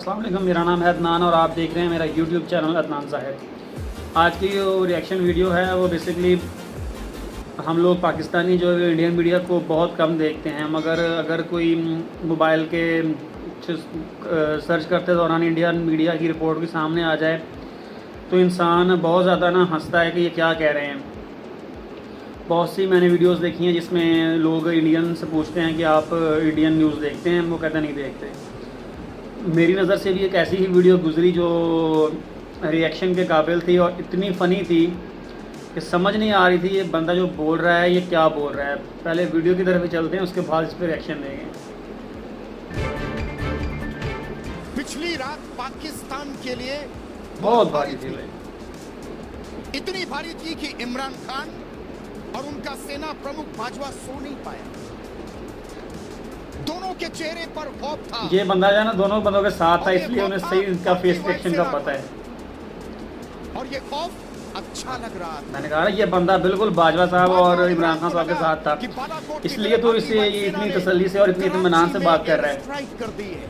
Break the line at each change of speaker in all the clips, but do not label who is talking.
अस्सलाम वालेकुम, मेरा नाम है अदनान और आप देख रहे हैं मेरा यूट्यूब चैनल अदनान ज़ाहिद। आज की जो रिएक्शन वीडियो है वो बेसिकली हम लोग पाकिस्तानी जो इंडियन मीडिया को बहुत कम देखते हैं, मगर अगर कोई मोबाइल के सर्च करते दौरान इंडियन मीडिया की रिपोर्ट भी सामने आ जाए तो इंसान बहुत ज़्यादा हंसता है कि ये क्या कह रहे हैं। बहुत सी मैंने वीडियोस देखी हैं जिसमें लोग इंडियन से पूछते हैं कि आप इंडियन न्यूज़ देखते हैं, वो कहते नहीं देखते। मेरी नज़र से भी एक ऐसी ही वीडियो गुजरी जो रिएक्शन के काबिल थी और इतनी फ़नी थी कि समझ नहीं आ रही थी ये बंदा जो बोल रहा है ये क्या बोल रहा है। पहले वीडियो की तरफ ही चलते हैं, उसके बाद इस पर रिएक्शन देंगे।
पिछली रात पाकिस्तान के लिए
बहुत भारी थी भाई,
इतनी भारी थी कि इमरान खान और उनका सेना प्रमुख बाजवा सो नहीं पाया। दोनों के चेहरे पर खौफ था।
ये बंदा जो है ना दोनों बंदों के साथ था, इसलिए उन्हें सही इनका फेस रिएक्शन का पता है।
और ये खौफ अच्छा लग रहा था।
मैंने कहा ये बंदा बिल्कुल बाजवा साहब और इमरान खान साहब के साथ था, इसलिए तो इसे ये इतनी तसल्ली से और इतनी इत्मीनान से बात कर रहा है।
स्ट्राइक कर दी है।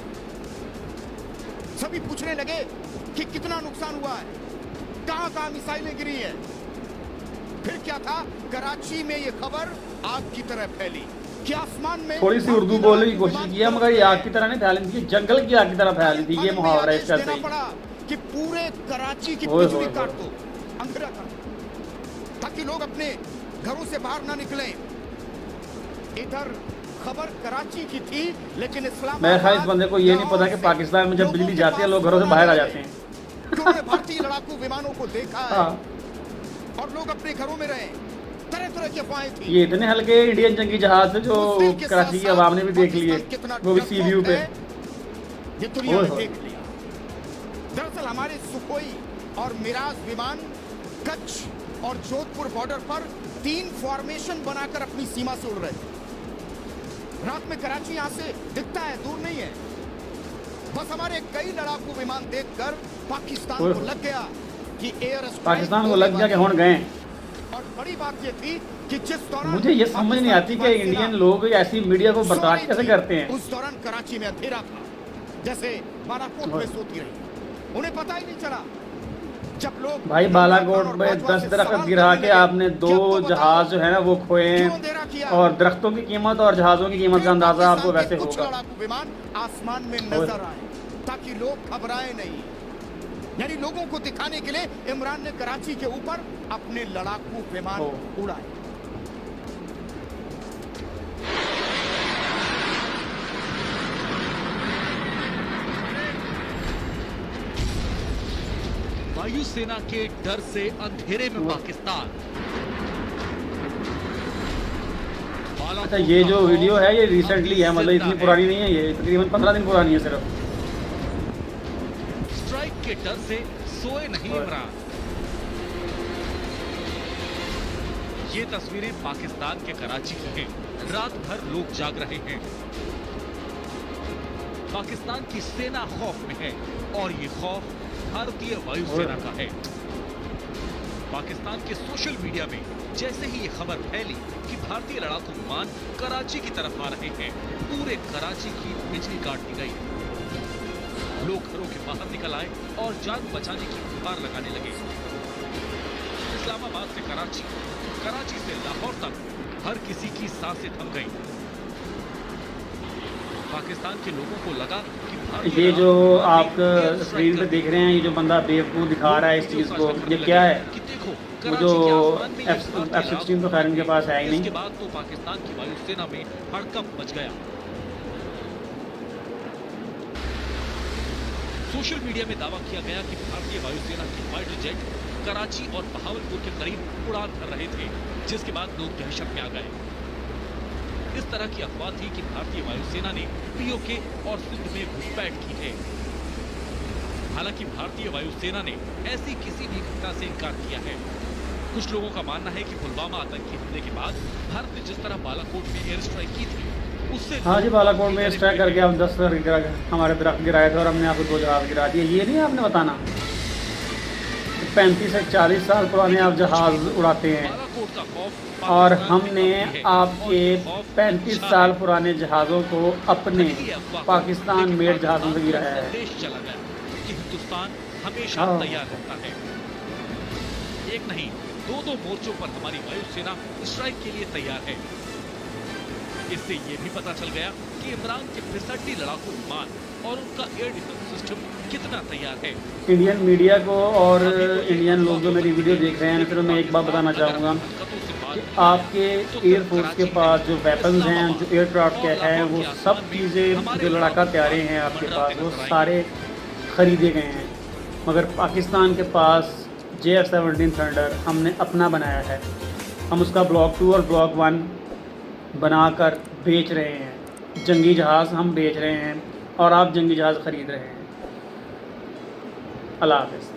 सभी पूछने लगे कि कितना नुकसान हुआ है, कहां-कहां मिसाइलें गिरी हैं। फिर क्या था, कराची में ये खबर आग की तरह फैली कि आसमान में
थोड़ी सी उर्दू बोलने की कोशिश की है, मगर ये आग की तरह नहीं फैली थी, जंगल की आग की तरह फैली थी। ये मुहावरा इसका सही
कि पूरे कराची की बिजली काट दो, अंधेरा कर दो, ताकि लोग अपने घरों से बाहर ना निकले। इधर खबर कराची की थी, लेकिन इस्लामाबाद
मेरे ख्याल इस बंदे को ये नहीं पता कि पाकिस्तान में जब बिजली जाती है लोग घरों से बाहर आ जाते हैं।
भारतीय लड़ाकू विमानों को देखा है और लोग अपने घरों में रहे। तरह तरह की अफवाहें थी। ये
इतने हल्के इंडियन जंगी जहाज थे जो कराची की आवाम ने भी देख लिए, वो भी सी व्यू पे।
ये दुनिया ने देख लिया। दरअसल हमारे सुखोई और मिराज विमान कच्छ और जोधपुर बॉर्डर पर 3 फॉर्मेशन बनाकर अपनी सीमा से उड़ रहे थे। रात में कराची यहां से दिखता है, दूर नहीं है। बस हमारे कई लड़ाकू विमान देखकर पाकिस्तान को लग गया कि एयर
पाकिस्तान को लग गया कि होने गए।
और बड़ी बात ये थी कि जिस दौरान
मुझे ये समझ नहीं आती कि इंडियन लोग ऐसी मीडिया को बर्दाश्त कैसे करते हैं।
उस दौरान कराची में अंधेरा था, जैसे बालाकोट में सोती रही। उन्हें पता ही नहीं चला जब लोग
भाई बालाकोट में 10 दरख्त गिरा के आपने 2 जहाज जो है ना वो खोए हैं, और दरख्तों की कीमत और जहाजों की कीमत का अंदाजा आपको वैसे होगा।
विमान आसमान में नजर आए ताकि लोग घबराए नहीं। यानी लोगों को दिखाने के लिए इमरान ने कराची के ऊपर अपने लड़ाकू विमान उड़ाए।
वायुसेना के डर से अंधेरे में पाकिस्तान।
अच्छा, ये जो वीडियो है ये रिसेंटली है, मतलब इतनी पुरानी नहीं है, ये तकरीबन 15 दिन पुरानी है सिर्फ।
स्ट्राइक के डर से सोए नहीं इमरान। ये तस्वीरें पाकिस्तान के कराची की हैं। रात भर लोग जाग रहे हैं। पाकिस्तान की सेना खौफ में है और ये खौफ भारतीय वायुसेना का है। पाकिस्तान के सोशल मीडिया में जैसे ही ये खबर फैली कि भारतीय लड़ाकू विमान कराची की तरफ आ रहे हैं, पूरे कराची की बिजली काट दी गई। लोग घरों के बाहर निकल आए और जान बचाने की गुहार लगाने लगे। इस्लामाबाद से कराची, कराची से लाहौर तक हर किसी की सांसें थम गई। पाकिस्तान के लोगों को लगा कि
ये जो आप स्क्रीन पे देख रहे हैं, ये जो बंदा बेवकूफ़ दिखा रहा है इस चीज़ को, ये क्या है? वो जो F-16 तो खैर इनके पास है ही नहीं।
इसके बाद तो पाकिस्तान की वायुसेना में हड़कंप मच गया। सोशल मीडिया में दावा किया गया कि भारतीय वायुसेना के फाइटर जेट कराची और बहावलपुर के करीब उड़ान भर रहे थे, जिसके बाद लोग दहशत में आ गए। इस तरह की अफवाह थी कि भारतीय वायुसेना ने पीओके और सिंध में घुसपैठ की है। हालांकि भारतीय वायुसेना ने ऐसी किसी भी घटना से इनकार किया है। कुछ लोगों का मानना है कि पुलवामा आतंकी हमले के बाद भारत ने जिस तरह बालाकोट में एयर स्ट्राइक की थी, उससे
हाँ जी, बालाकोट में स्ट्राइक करके आप 10 हमारे दरख्त गिराए थे और हमने आपको 2 जहाज गिरा दिए। ये नहीं आपने बताना 35 से 40 साल पुराने आप जहाज उड़ाते हैं।
बालाकोट विस्फोट का खौफ
और
पाकिस्तान में
हमने
अब भी है।
आपके
और ये खौफ
35
अच्छा
साल
है।
पुराने जहाज़ों को अपने
ये अफवाह,
पाकिस्तान
लेकिन
मेड जहाज़ों से
पाकिस्तान को
गिराया है।
संदेश चला गया कि हिंदुस्तान हमेशा
हाँ।
तैयार रहता है। एक नहीं, दो मोर्चों पर हमारी वायुसेना स्ट्राइक के लिए तैयार है। इससे ये भी पता चल गया कि इमरान के फिसड्डी लड़ाकू विमान और उनका एयर डिफेंस सिस्टम कितना तैयार है।
इंडियन मीडिया को और इंडियन लोग जो मेरी वीडियो देख रहे हैं, फिर मैं एक बात बताना चाहूँगा कि आपके एयरफोर्स के पास जो वेपन्स हैं, जो एयरक्राफ्ट के हैं, वो सब चीज़ें जो लड़ाका तैयारे हैं आपके पास, वो सारे खरीदे गए हैं। मगर पाकिस्तान के पास JF-17 थंडर हमने अपना बनाया है। हम उसका ब्लॉक 2 और ब्लॉक 1 बनाकर बेच रहे हैं। जंगी जहाज़ हम बेच रहे हैं और आप जंगी जहाज़ ख़रीद रहे हैं। अल्लाह हाफ़िज़।